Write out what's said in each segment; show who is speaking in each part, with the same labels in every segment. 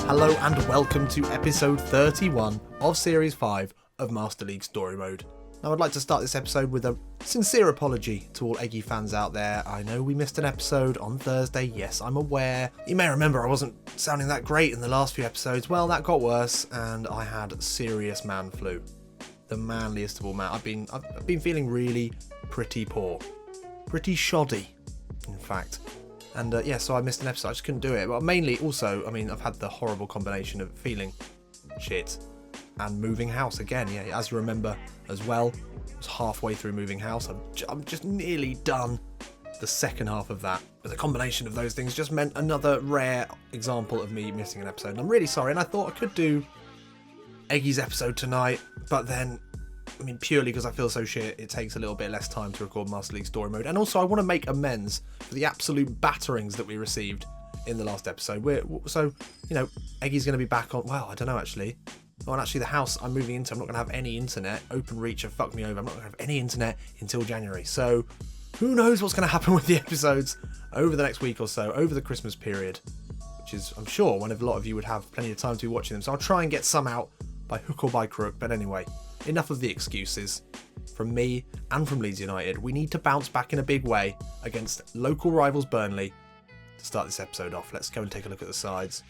Speaker 1: Hello and welcome to episode 31 of Series 5 of Master League Story Mode. Now I'd like to start this episode with a sincere apology to all Eggy fans out there. I know we missed an episode on Thursday, yes I'm aware. You may remember I wasn't sounding that great in the last few episodes. Well, that got worse and I had serious man flu. The manliest of all man. I've been feeling really pretty poor. Pretty shoddy, in fact. And so I missed an episode, I just couldn't do it. But mainly also, I've had the horrible combination of feeling shit and moving house again. Yeah, as you remember as well, I was halfway through moving house. I'm just nearly done the second half of that. But the combination of those things just meant another rare example of me missing an episode. And I'm really sorry, and I thought I could do Eggy's episode tonight, but then purely because I feel so shit, it takes a little bit less time to record Master League Story Mode. And also I want to make amends for the absolute batterings that we received in the last episode. Eggy's going to be back on, well, I don't know actually. Oh, and actually the house I'm moving into, I'm not going to have any internet. Open Reach have fucked me over. I'm not going to have any internet until January. So who knows what's going to happen with the episodes over the next week or so, over the Christmas period, which is, I'm sure, when a lot of you would have plenty of time to be watching them. So I'll try and get some out by hook or by crook. But anyway, enough of the excuses from me and from Leeds United. We need to bounce back in a big way against local rivals Burnley to start this episode off. Let's go and take a look at the sides.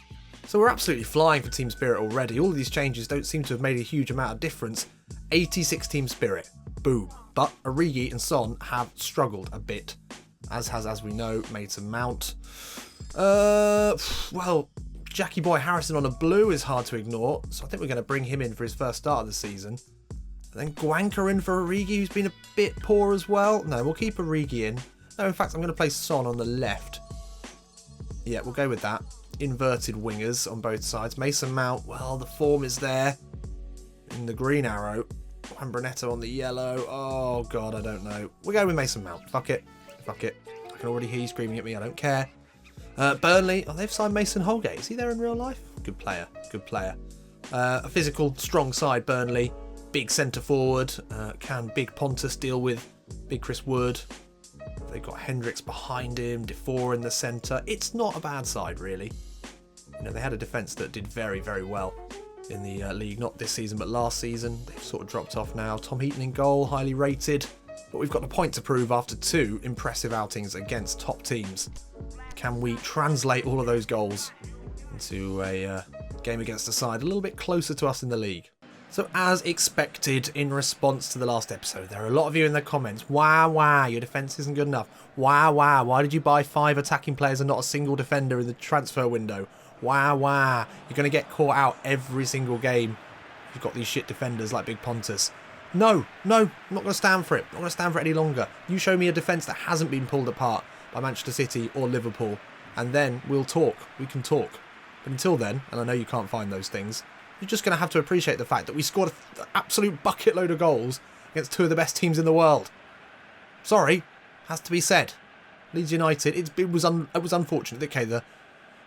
Speaker 1: So we're absolutely flying for team spirit already. All of these changes don't seem to have made a huge amount of difference. 86 team spirit. Boom. But Origi and Son have struggled a bit, as we know, Mason Mount. Jackie Boy Harrison on a blue is hard to ignore, so I think we're going to bring him in for his first start of the season. And then Guanca in for Origi, who's been a bit poor as well. No, we'll keep Origi in. No, in fact, I'm going to play Son on the left. Yeah, we'll go with that. Inverted wingers on both sides. Mason Mount, well, the form is there in the green arrow. Juan Brunetto on the yellow. Oh, God, I don't know. We'll go with Mason Mount. Fuck it. I can already hear you screaming at me. I don't care. Burnley, they've signed Mason Holgate. Is he there in real life? Good player. A physical, strong side, Burnley. Big centre forward. Can Big Pontus deal with Big Chris Wood? They've got Hendricks behind him, Defoe in the centre. It's not a bad side, really. They had a defence that did very, very well in the league. Not this season, but last season. They've sort of dropped off now. Tom Heaton in goal, highly rated. But we've got a point to prove after two impressive outings against top teams. Can we translate all of those goals into a game against a side a little bit closer to us in the league? So as expected, in response to the last episode, there are a lot of you in the comments. Wow, your defence isn't good enough. Wow, why did you buy 5 attacking players and not a single defender in the transfer window? Wow, you're going to get caught out every single game. You've got these shit defenders like Big Pontus. No, I'm not going to stand for it. I'm not going to stand for it any longer. You show me a defence that hasn't been pulled apart by Manchester City or Liverpool, and then we'll talk. We can talk. But until then, and I know you can't find those things, you're just going to have to appreciate the fact that we scored an absolute bucket load of goals against 2 of the best teams in the world. Sorry, has to be said. Leeds United, it was unfortunate. Okay,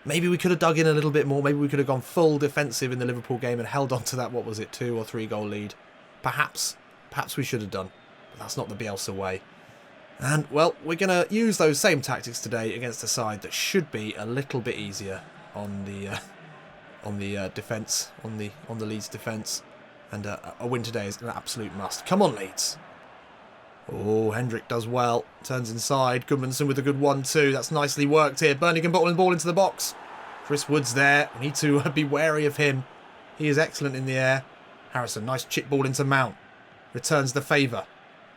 Speaker 1: maybe we could have dug in a little bit more. Maybe we could have gone full defensive in the Liverpool game and held on to that, 2 or 3 goal lead. Perhaps we should have done. But that's not the Bielsa way. And, well, we're going to use those same tactics today against a side that should be a little bit easier on the defence, on the Leeds defence. And a win today is an absolute must. Come on, Leeds. Oh, Hendrick does well. Turns inside. Goodmanson with a good 1-2. That's nicely worked here. Burnley can bottle the ball into the box. Chris Wood's there. We need to be wary of him. He is excellent in the air. Harrison, nice chip ball into Mount. Returns the favour.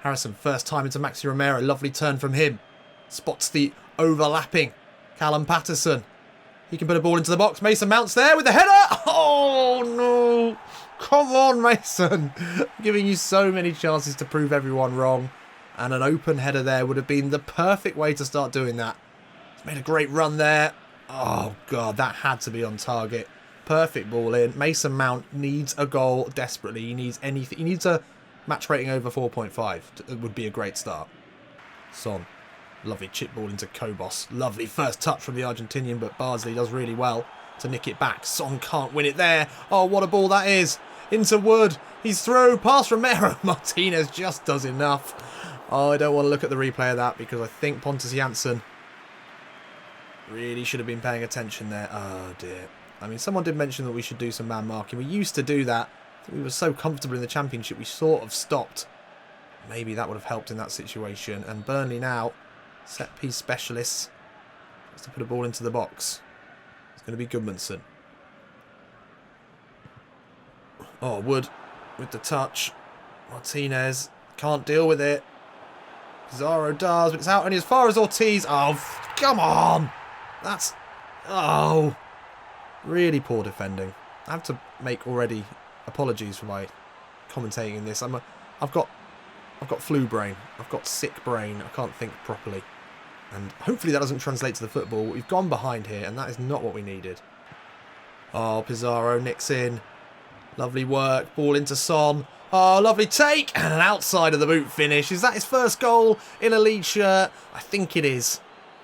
Speaker 1: Harrison, first time into Maxi Romero. Lovely turn from him. Spots the overlapping Callum Patterson. He can put a ball into the box. Mason Mount's there with the header. Oh, no. Come on, Mason. I'm giving you so many chances to prove everyone wrong. And an open header there would have been the perfect way to start doing that. He's made a great run there. Oh, God, that had to be on target. Perfect ball in. Mason Mount needs a goal desperately. He needs anything. He needs a match rating over 4.5. It would be a great start. Son. Lovely chip ball into Kobos. Lovely first touch from the Argentinian, but Bardsley does really well to nick it back. Son can't win it there. Oh, what a ball that is. Into Wood. He's through. Past Romero. Martinez just does enough. Oh, I don't want to look at the replay of that because I think Pontus Jansson really should have been paying attention there. Oh, dear. I mean, someone did mention that we should do some man marking. We used to do that. We were so comfortable in the Championship, we sort of stopped. Maybe that would have helped in that situation. And Burnley now, set-piece specialists. Has to put a ball into the box. It's going to be Goodmanson. Oh, Wood with the touch. Martinez can't deal with it. Pizarro does, but it's out only as far as Ortiz. Oh, come on! That's... Oh! Really poor defending. I have to make already apologies for my commentating in this. I've got flu brain. I've got sick brain. I can't think properly. And hopefully that doesn't translate to the football. We've gone behind here, and that is not what we needed. Oh, Pizarro nicks in. Lovely work. Ball into Son. Oh, lovely take. And an outside of the boot finish. Is that his first goal in a Leeds shirt? I think it is.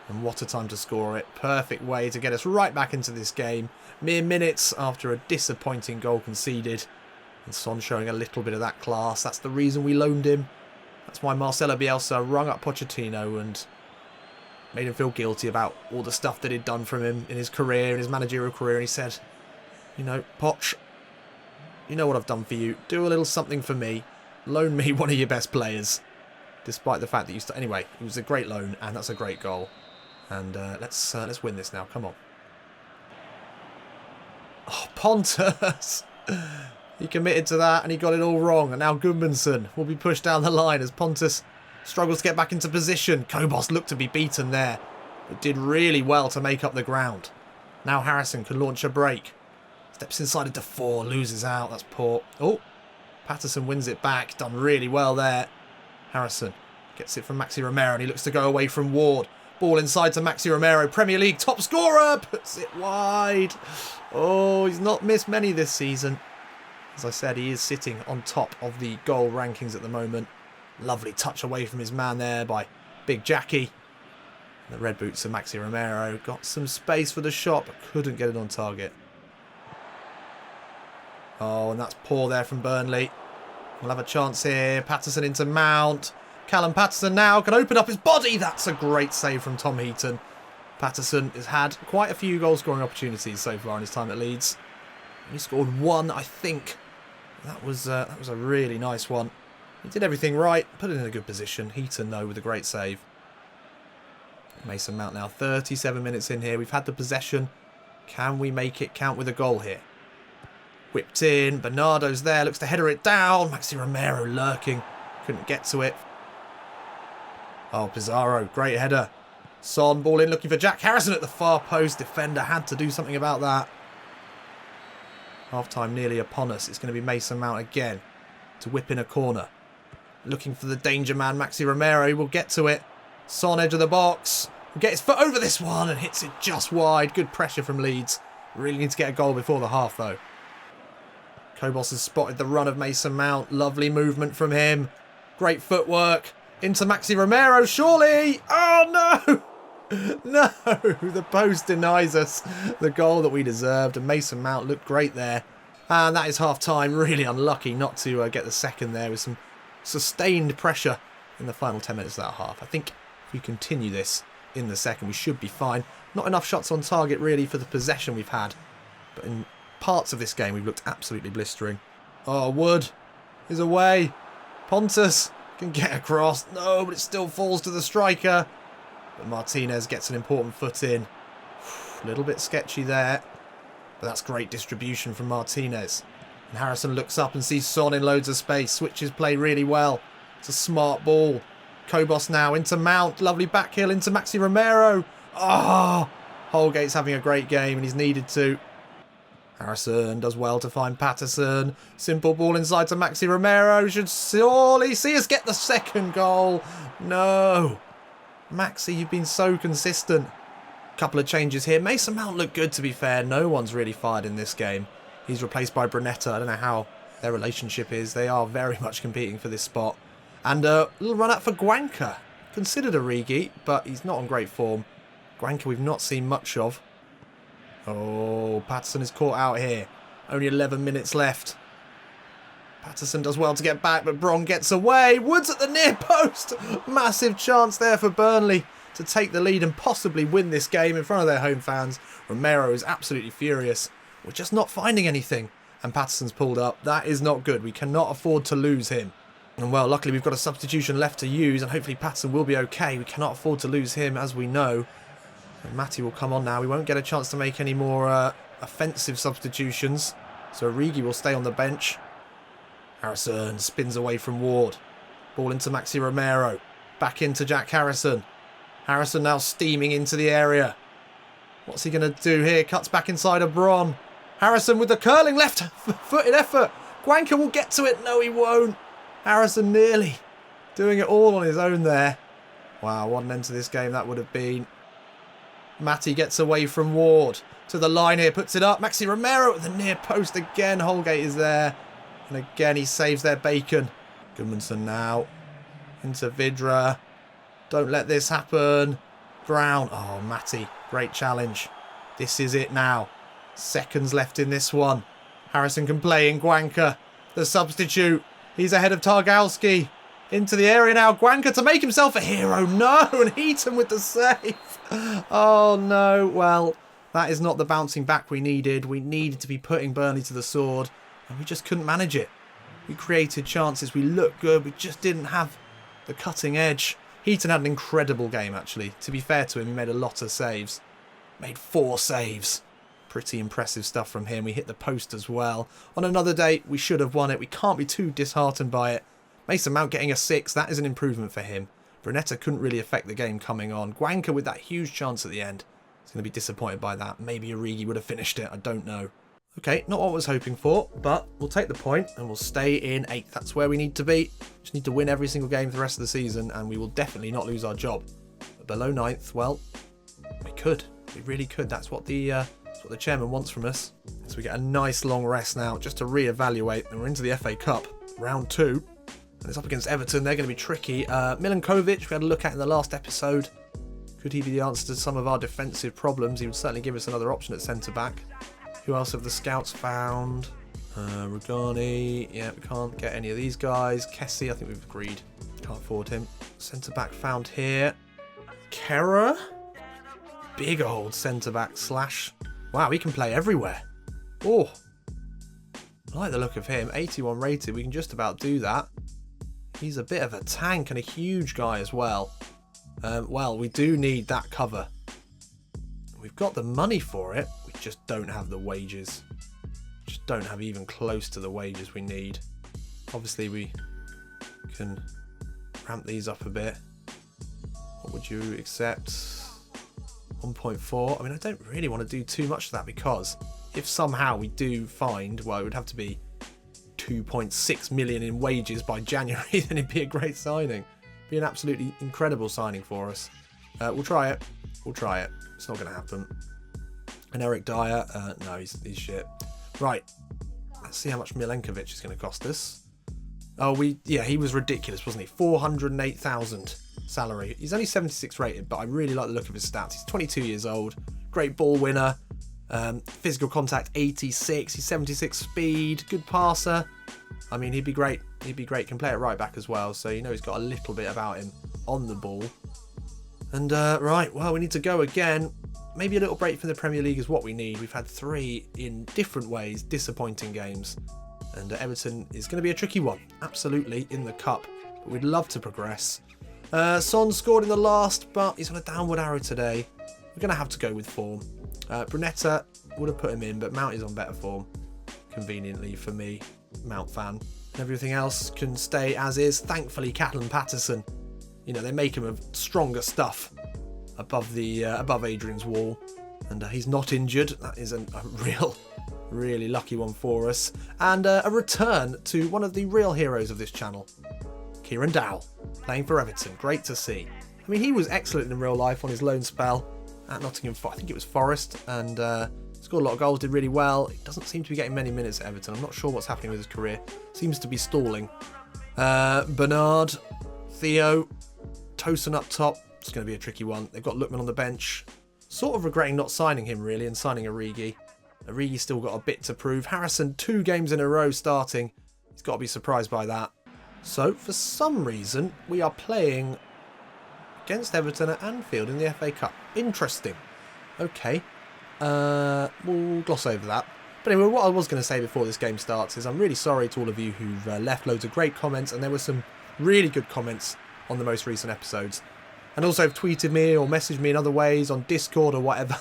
Speaker 1: And what a time to score it. Perfect way to get us right back into this game. Mere minutes after a disappointing goal conceded. And Son showing a little bit of that class. That's the reason we loaned him. That's why Marcelo Bielsa rung up Pochettino and made him feel guilty about all the stuff that he'd done from him in his career, in his managerial career. And he said, you know, Poch, you know what I've done for you. Do a little something for me. Loan me one of your best players. Despite the fact that you... Anyway, it was a great loan, and that's a great goal. And let's win this now. Come on. Oh, Pontus! He committed to that, and he got it all wrong. And now Goodmanson will be pushed down the line as Pontus struggles to get back into position. Kobos looked to be beaten there, but did really well to make up the ground. Now Harrison can launch a break. Steps inside into 4, loses out. That's poor. Oh, Patterson wins it back. Done really well there. Harrison gets it from Maxi Romero, and he looks to go away from Ward. Ball inside to Maxi Romero. Premier League top scorer. Puts it wide. Oh, he's not missed many this season. As I said, he is sitting on top of the goal rankings at the moment. Lovely touch away from his man there by Big Jackie. The red boots of Maxi Romero. Got some space for the shot, but couldn't get it on target. Oh, and that's poor there from Burnley. We'll have a chance here. Patterson into Mount. Callum Patterson now can open up his body. That's a great save from Tom Heaton. Patterson has had quite a few goal-scoring opportunities so far in his time at Leeds. He scored 1, I think. That was a really nice one. He did everything right. Put it in a good position. Heaton, though, with a great save. Mason Mount now 37 minutes in here. We've had the possession. Can we make it count with a goal here? Whipped in. Bernardo's there. Looks to header it down. Maxi Romero lurking. Couldn't get to it. Oh, Pizarro. Great header. Son, ball in, looking for Jack Harrison at the far post. Defender had to do something about that. Half-time nearly upon us. It's going to be Mason Mount again to whip in a corner. Looking for the danger man, Maxi Romero. He will get to it. Son, edge of the box. Will get his foot over this one and hits it just wide. Good pressure from Leeds. Really need to get a goal before the half, though. Kobos has spotted the run of Mason Mount. Lovely movement from him. Great footwork. Into Maxi Romero, surely! Oh, no! No! The post denies us the goal that we deserved, and Mason Mount looked great there. And that is half-time. Really unlucky not to get the second there with some sustained pressure in the final 10 minutes of that half. I think if we continue this in the second, we should be fine. Not enough shots on target, really, for the possession we've had. But in parts of this game, we've looked absolutely blistering. Oh, Wood is away. Pontus can get across. No, but it still falls to the striker. But Martinez gets an important foot in. A little bit sketchy there. But that's great distribution from Martinez. And Harrison looks up and sees Son in loads of space. Switches play really well. It's a smart ball. Kobos now into Mount. Lovely back heel into Maxi Romero. Oh, Holgate's having a great game and he's needed to. Harrison does well to find Patterson. Simple ball inside to Maxi Romero. Should surely see us get the second goal. No. Maxi, you've been so consistent. Couple of changes here. Mason Mount looked good, to be fair. No one's really fired in this game. He's replaced by Brunetta. I don't know how their relationship is. They are very much competing for this spot. And a little run out for Guanca. Considered Origi, but he's not on great form. Guanca we've not seen much of. Oh, Patterson is caught out here. Only 11 minutes left. Patterson does well to get back, but Bron gets away. Woods at the near post. Massive chance there for Burnley to take the lead and possibly win this game in front of their home fans. Romero is absolutely furious. We're just not finding anything. And Patterson's pulled up. That is not good. We cannot afford to lose him. And well, luckily we've got a substitution left to use, and hopefully Patterson will be okay. We cannot afford to lose him, as we know. And Matty will come on now. We won't get a chance to make any more offensive substitutions. So Origi will stay on the bench. Harrison spins away from Ward. Ball into Maxi Romero. Back into Jack Harrison. Harrison now steaming into the area. What's he going to do here? Cuts back inside of Bron. Harrison with the curling left-footed effort. Guanca will get to it. No, he won't. Harrison nearly doing it all on his own there. Wow, what an end to this game that would have been. Matty gets away from Ward. To the line here, puts it up. Maxi Romero at the near post again. Holgate is there. And again, he saves their bacon. Goodmanson now. Into Vidra. Don't let this happen. Brown. Oh, Matty. Great challenge. This is it now. Seconds left in this one. Harrison can play in Guanca. The substitute. He's ahead of Targowski. Into the area now. Guanca to make himself a hero. No, and Heaton with the save. Oh, no. Well, that is not the bouncing back we needed. We needed to be putting Burnley to the sword, and we just couldn't manage it. We created chances. We looked good. We just didn't have the cutting edge. Heaton had an incredible game, actually. To be fair to him, he made a lot of saves. Made 4 saves. Pretty impressive stuff from him. We hit the post as well. On another day, we should have won it. We can't be too disheartened by it. Mason Mount getting a 6. That is an improvement for him. Brunetta couldn't really affect the game coming on. Guanca with that huge chance at the end. He's going to be disappointed by that. Maybe Origi would have finished it. I don't know. Okay, not what I was hoping for, but we'll take the point and we'll stay in 8th. That's where we need to be. Just need to win every single game for the rest of the season, and we will definitely not lose our job. But below 9th, well, we could. We really could. That's what the chairman wants from us. So we get a nice long rest now just to reevaluate, and we're into the FA Cup, round 2. And it's up against Everton. They're going to be tricky. Milinkovic, we had a look at in the last episode. Could he be the answer to some of our defensive problems? He would certainly give us another option at centre-back. Who else have the scouts found? Rugani. Yeah, we can't get any of these guys. Kessie, I think we've agreed. Can't afford him. Centre-back found here. Kera. Big old centre-back slash. Wow, he can play everywhere. Oh. I like the look of him. 81 rated. We can just about do that. He's a bit of a tank and a huge guy as well. Well, we do need that cover. We've got the money for it. We just don't have the wages. Just don't have even close to the wages we need. Obviously, we can ramp these up a bit. What would you accept? 1.4. I mean, I don't really want to do too much of that, because if somehow we do find, well, it would have to be 2.6 million in wages by January, then it'd be a great signing. Be an absolutely incredible signing for us. We'll try it. We'll try it. It's not going to happen. And Eric Dyer, no, he's shit. Right, let's see how much Milenkovic is going to cost us. Oh, he was ridiculous, wasn't he? 408,000 salary. He's only 76 rated, but I really like the look of his stats. He's 22 years old, great ball winner, physical contact 86, he's 76 speed, good passer. I mean, he'd be great. He'd be great. Can play it right back as well, so you know he's got a little bit about him on the ball. And right, well, we need to go again. Maybe a little break from the Premier League is what we need. We've had 3 in different ways disappointing games, and Everton is going to be a tricky one, absolutely, in the cup. But we'd love to progress. Son scored in the last, but he's on a downward arrow today. We're going to have to go with form. Brunetta would have put him in, but Mount is on better form, conveniently for me, Mount fan. Everything else can stay as is. Thankfully, Catlin Patterson, you know, they make him of stronger stuff above Adrian's wall, and he's not injured. That is a really lucky one for us. And a return to one of the real heroes of this channel, Kieran Dowell, playing for Everton. Great to see. I mean, he was excellent in real life on his loan spell at Nottingham. I think it was Forest, and scored a lot of goals, did really well. He doesn't seem to be getting many minutes at Everton. I'm not sure what's happening with his career. Seems to be stalling. Bernard, Theo, Tosin up top. It's going to be a tricky one. They've got Lookman on the bench. Sort of regretting not signing him, really, and signing Origi. Origi's still got a bit to prove. Harrison, 2 games in a row starting. He's got to be surprised by that. So, for some reason, we are playing against Everton at Anfield in the FA Cup. Interesting. Okay. We'll gloss over that. But anyway, what I was going to say before this game starts is I'm really sorry to all of you who've left loads of great comments, and there were some really good comments on the most recent episodes. And also have tweeted me or messaged me in other ways on Discord or whatever.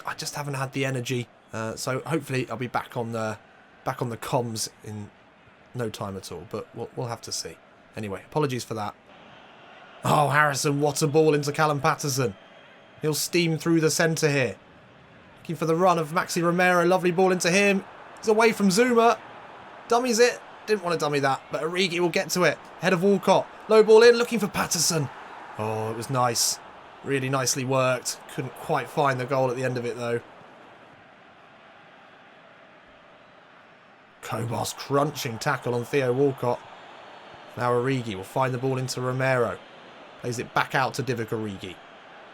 Speaker 1: I just haven't had the energy. So hopefully I'll be back on the comms in no time at all. But we'll have to see. Anyway, apologies for that. Oh, Harrison, what a ball into Callum Patterson. He'll steam through the centre here. Looking for the run of Maxi Romero. Lovely ball into him. He's away from Zuma. Dummies it. Didn't want to dummy that, but Origi will get to it. Head of Walcott. Low ball in, looking for Patterson. Oh, it was nice. Really nicely worked. Couldn't quite find the goal at the end of it, though. Kobos crunching tackle on Theo Walcott. Now Origi will find the ball into Romero. Plays it back out to Divock Origi.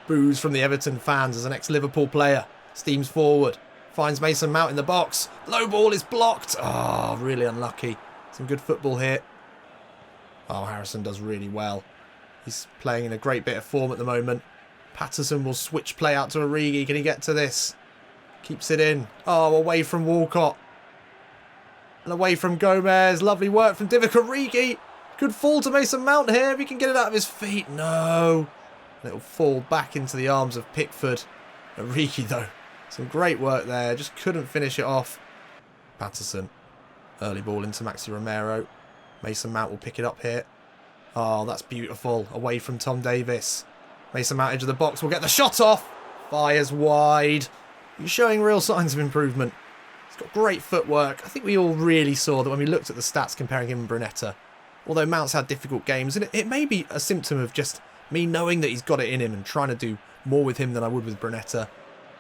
Speaker 1: Boos from the Everton fans as an ex-Liverpool player. Steams forward. Finds Mason Mount in the box. Low ball is blocked. Oh, really unlucky. Some good football here. Oh, Harrison does really well. He's playing in a great bit of form at the moment. Patterson will switch play out to Origi. Can he get to this? Keeps it in. Oh, away from Walcott. And away from Gomez. Lovely work from Divock Origi. Good fall to Mason Mount here. If he can get it out of his feet. No. And it'll fall back into the arms of Pickford. Origi, though. Some great work there. Just couldn't finish it off. Patterson. Early ball into Maxi Romero. Mason Mount will pick it up here. Oh, that's beautiful. Away from Tom Davis. Mason Mount edge of the box will get the shot off. Fires wide. He's showing real signs of improvement. He's got great footwork. I think we all really saw that when we looked at the stats comparing him and Brunetta. Although Mount's had difficult games, and it may be a symptom of just me knowing that he's got it in him and trying to do more with him than I would with Brunetta.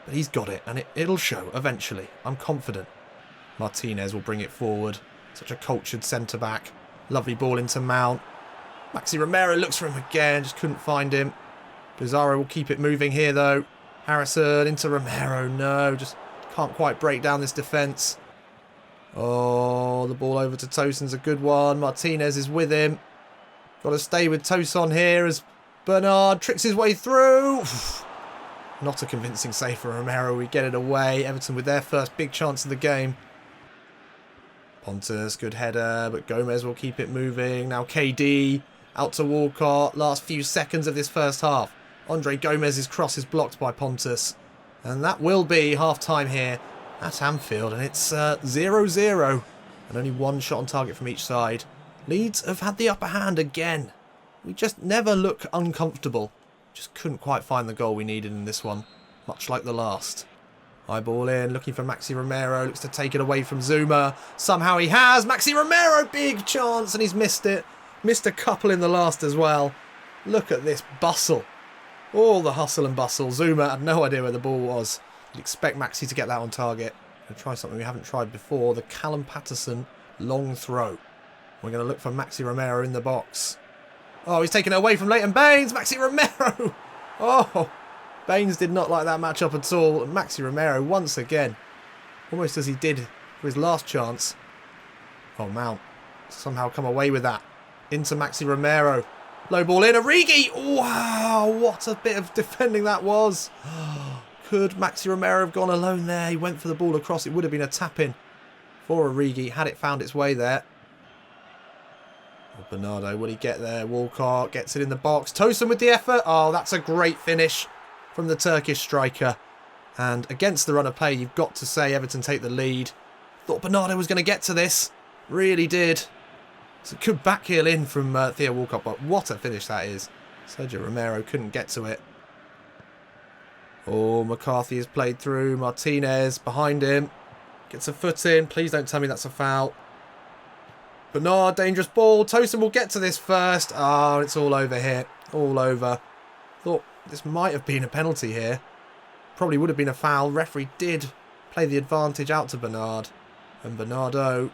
Speaker 1: But he's got it, and it'll show eventually. I'm confident. Martinez will bring it forward. Such a cultured centre-back. Lovely ball into Mount. Maxi Romero looks for him again, just couldn't find him. Pizarro will keep it moving here, though. Harrison into Romero. No, just can't quite break down this defence. Oh, the ball over to Tosun's a good one. Martinez is with him. Got to stay with Tosun here as Bernard tricks his way through. Not a convincing save for Romero. We get it away. Everton with their first big chance of the game. Pontus, good header, but Gomez will keep it moving. Now KD out to Walcott. Last few seconds of this first half. Andre Gomez's cross is blocked by Pontus. And that will be half-time here at Anfield. And it's 0-0. And only one shot on target from each side. Leeds have had the upper hand again. We just never look uncomfortable. Just couldn't quite find the goal we needed in this one. Much like the last. High ball in, looking for Maxi Romero. Looks to take it away from Zuma. Somehow he has. Maxi Romero, big chance, and he's missed it. Missed a couple in the last as well. Look at this bustle. All the hustle and bustle. Zuma had no idea where the ball was. You'd expect Maxi to get that on target. Going to try something we haven't tried before. The Callum Patterson long throw. We're going to look for Maxi Romero in the box. Oh, he's taken it away from Leighton Baines. Maxi Romero. Oh, Baines did not like that matchup at all. And Maxi Romero once again. Almost as he did for his last chance. Oh, Mount somehow come away with that. Into Maxi Romero. Low ball in. Origi. Wow, what a bit of defending that was. Could Maxi Romero have gone alone there? He went for the ball across. It would have been a tap-in for Origi had it found its way there. Bernardo, will he get there? Walcott gets it in the box. Tosun with the effort. Oh, that's a great finish from the Turkish striker. And against the run of play, you've got to say Everton take the lead. Thought Bernardo was going to get to this. Really did. It's a good back heel in from Theo Walcott, but what a finish that is. Sergio Romero couldn't get to it. Oh, McCarthy is played through. Martinez behind him. Gets a foot in. Please don't tell me that's a foul. Bernard, dangerous ball. Tosun will get to this first. Oh, it's all over here. All over. Thought this might have been a penalty here. Probably would have been a foul. Referee did play the advantage out to Bernard. And Bernardo,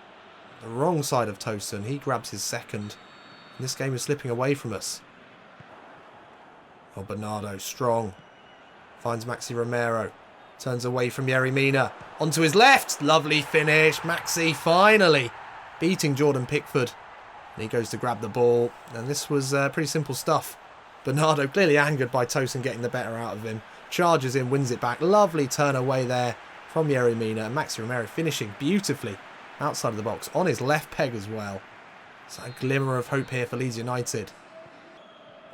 Speaker 1: the wrong side of Tosun. He grabs his second. And this game is slipping away from us. Oh, Bernardo, strong. Finds Maxi Romero. Turns away from Yerry Mina. Onto his left. Lovely finish. Maxi finally beating Jordan Pickford. And he goes to grab the ball. And this was pretty simple stuff. Bernardo clearly angered by Tosun getting the better out of him. Charges in, wins it back. Lovely turn away there from Yerry Mina, and Maxi Romero finishing beautifully outside of the box on his left peg as well. So a glimmer of hope here for Leeds United.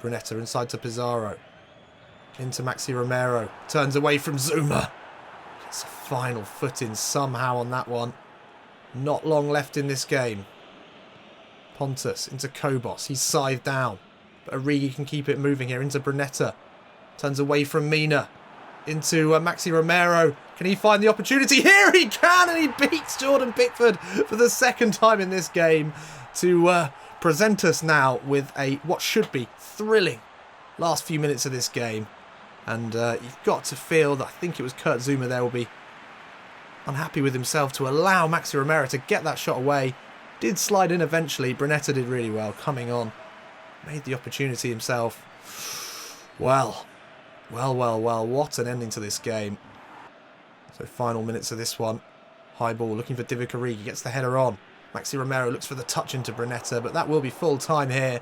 Speaker 1: Brunetta inside to Pizarro. Into Maxi Romero. Turns away from Zuma. Gets a final footing somehow on that one. Not long left in this game. Pontus into Kobos. He's scythed down. But Origi can keep it moving here into Brunetta. Turns away from Mina. Into Maxi Romero. Can he find the opportunity? Here he can, and he beats Jordan Pickford for the second time in this game to present us now with what should be thrilling last few minutes of this game. And you've got to feel that I think it was Kurt Zouma there will be unhappy with himself to allow Maxi Romero to get that shot away. Did slide in eventually. Brunetta did really well coming on. Made the opportunity himself. Well, what an ending to this game. So final minutes of this one. High ball looking for Divock Origi. Gets the header on. Maxi Romero looks for the touch into Brunetta, but that will be full time here.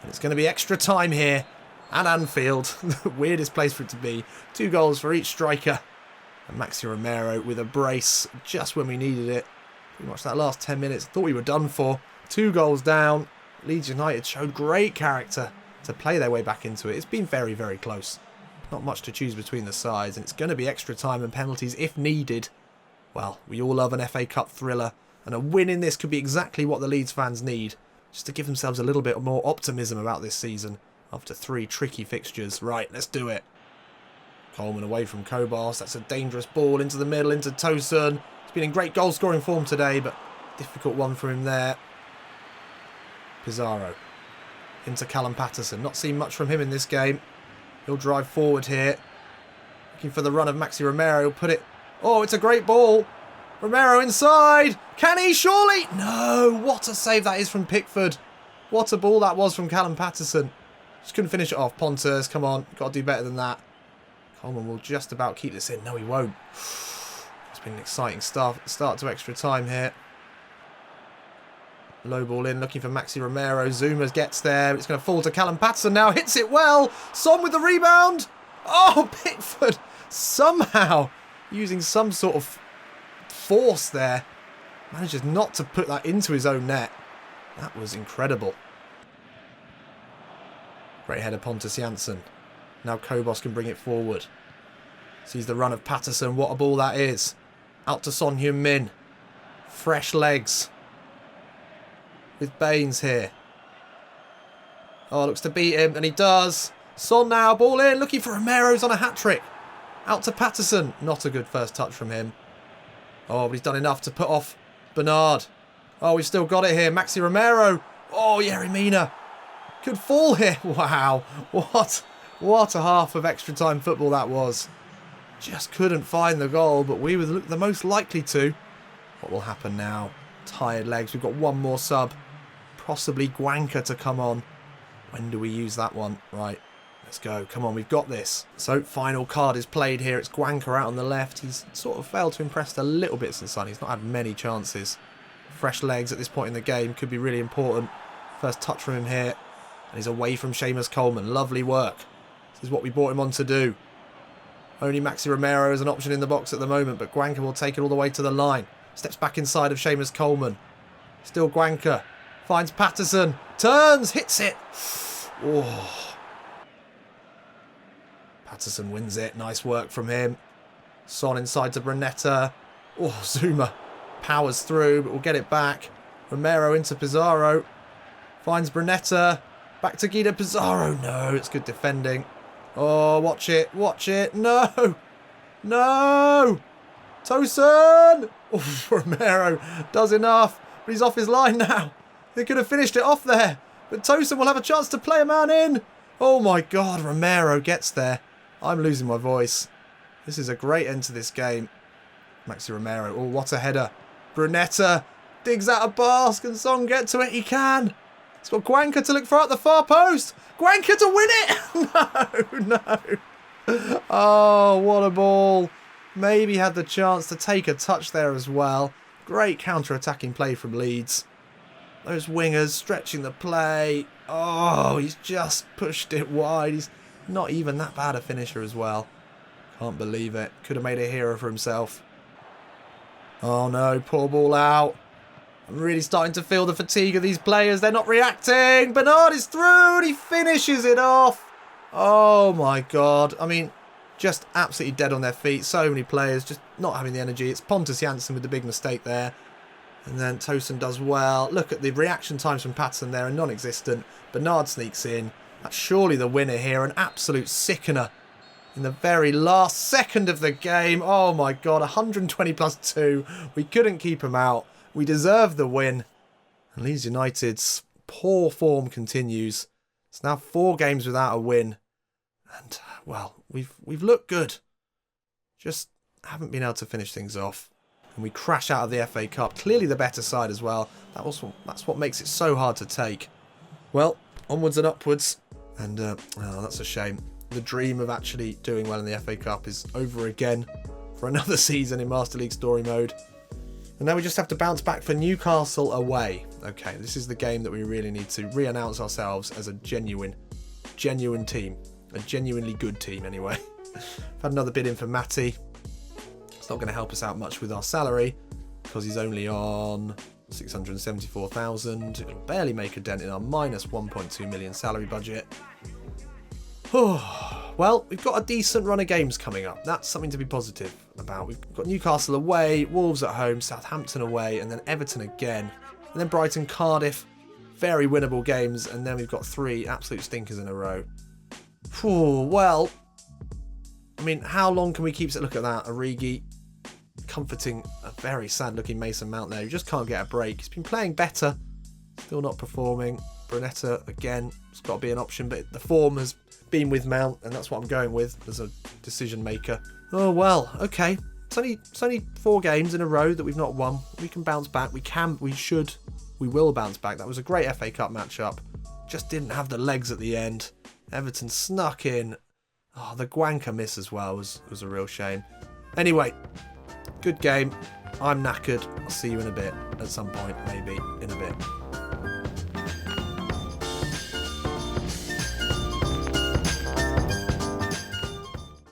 Speaker 1: And it's going to be extra time here at Anfield. The weirdest place for it to be. 2 goals for each striker. And Maxi Romero with a brace just when we needed it. Pretty much that last 10 minutes. Thought we were done for. 2 goals down. Leeds United showed great character to play their way back into it. It's been very, very close. Not much to choose between the sides. And it's going to be extra time and penalties if needed. Well, we all love an FA Cup thriller. And a win in this could be exactly what the Leeds fans need. Just to give themselves a little bit more optimism about this season. After 3 tricky fixtures. Right, let's do it. Coleman away from Kobos. That's a dangerous ball into the middle, into Tosun. He's been in great goal-scoring form today, but difficult one for him there. Pizarro. Into Callum Patterson. Not seen much from him in this game. He'll drive forward here. Looking for the run of Maxi Romero. He'll put it... Oh, it's a great ball. Romero inside. Can he? Surely? No. What a save that is from Pickford. What a ball that was from Callum Patterson. Just couldn't finish it off. Pontus, come on. Got to do better than that. Coleman will just about keep this in. No, he won't. It's been an exciting start to extra time here. Low ball in, looking for Maxi Romero. Zuma gets there. It's going to fall to Callum Patterson now. Hits it well. Son with the rebound. Oh, Pickford somehow using some sort of force there. Manages not to put that into his own net. That was incredible. Great header, Pontus Jansson. Now Kobos can bring it forward. Sees the run of Patterson. What a ball that is. Out to Son Heung-min. Fresh legs. With Baines here. Oh, looks to beat him. And he does. Son now. Ball in. Looking for Romero's on a hat-trick. Out to Patterson. Not a good first touch from him. Oh, but he's done enough to put off Bernard. Oh, we've still got it here. Maxi Romero. Oh, Yerry Mina. Could fall here. Wow. What a half of extra time football that was. Just couldn't find the goal, but we were the most likely to. What will happen now? Tired legs. We've got one more sub. Possibly Guanca to come on. When do we use that one? Right. Let's go. Come on, we've got this. So, final card is played here. It's Guanca out on the left. He's sort of failed to impress a little bit since then. He's not had many chances. Fresh legs at this point in the game could be really important. First touch from him here. And he's away from Seamus Coleman. Lovely work. This is what we brought him on to do. Only Maxi Romero is an option in the box at the moment, but Guanca will take it all the way to the line. Steps back inside of Seamus Coleman. Still Guanca. Finds Patterson. Turns. Hits it. Oh. Patterson wins it. Nice work from him. Son inside to Brunetta. Oh, Zuma powers through, but we'll get it back. Romero into Pizarro. Finds Brunetta. Back to Guido Pizarro. No, it's good defending. Oh, watch it. Watch it. No. No. Tosun. Oh, Romero does enough. But he's off his line now. They could have finished it off there. But Tosun will have a chance to play a man in. Oh my God. Romero gets there. I'm losing my voice. This is a great end to this game. Maxi Romero. Oh, what a header. Brunetta digs out a pass. Can Son get to it? He can. It's got Guanca to look for at the far post. Guanca to win it. No. Oh, what a ball. Maybe had the chance to take a touch there as well. Great counter-attacking play from Leeds. Those wingers stretching the play. Oh, he's just pushed it wide. He's not even that bad a finisher as well. Can't believe it. Could have made a hero for himself. Oh no, poor ball out. I'm really starting to feel the fatigue of these players. They're not reacting. Bernard is through and he finishes it off. Oh my God. I mean, just absolutely dead on their feet. So many players just not having the energy. It's Pontus Jansson with the big mistake there. And then Tosun does well. Look at the reaction times from Patterson there are non-existent. Bernard sneaks in. That's surely the winner here. An absolute sickener in the very last second of the game. Oh my God, 120 plus 2. We couldn't keep him out. We deserve the win. And Leeds United's poor form continues. It's now 4 games without a win. And, well, we've looked good. Just haven't been able to finish things off. And we crash out of the FA Cup. Clearly the better side as well. That's what makes it so hard to take. Well, onwards and upwards. And, oh, that's a shame. The dream of actually doing well in the FA Cup is over again for another season in Master League Story mode. And now we just have to bounce back for Newcastle away. Okay, this is the game that we really need to re-announce ourselves as a genuine team. A genuinely good team, anyway. I've had another bid in for Matty. It's not going to help us out much with our salary because he's only on 674,000. It'll barely make a dent in our minus 1.2 million salary budget. Well, we've got a decent run of games coming up. That's something to be positive about. We've got Newcastle away, Wolves at home, Southampton away, and then Everton again. And then Brighton, Cardiff. Very winnable games. And then we've got 3 absolute stinkers in a row. Well, I mean, how long can we keep... Look at that. Origi comforting a very sad-looking Mason Mount there. You just can't get a break. He's been playing better. Still not performing. Brunetta, again, it's got to be an option. But the form has been with Mount, and that's what I'm going with as a decision maker. Oh, well, okay. It's only 4 games in a row that we've not won. We can bounce back. We will bounce back. That was a great FA Cup matchup. Just didn't have the legs at the end. Everton snuck in. Oh, the Guanca miss as well was a real shame. Anyway, good game. I'm knackered. I'll see you in a bit. At some point, maybe in a bit.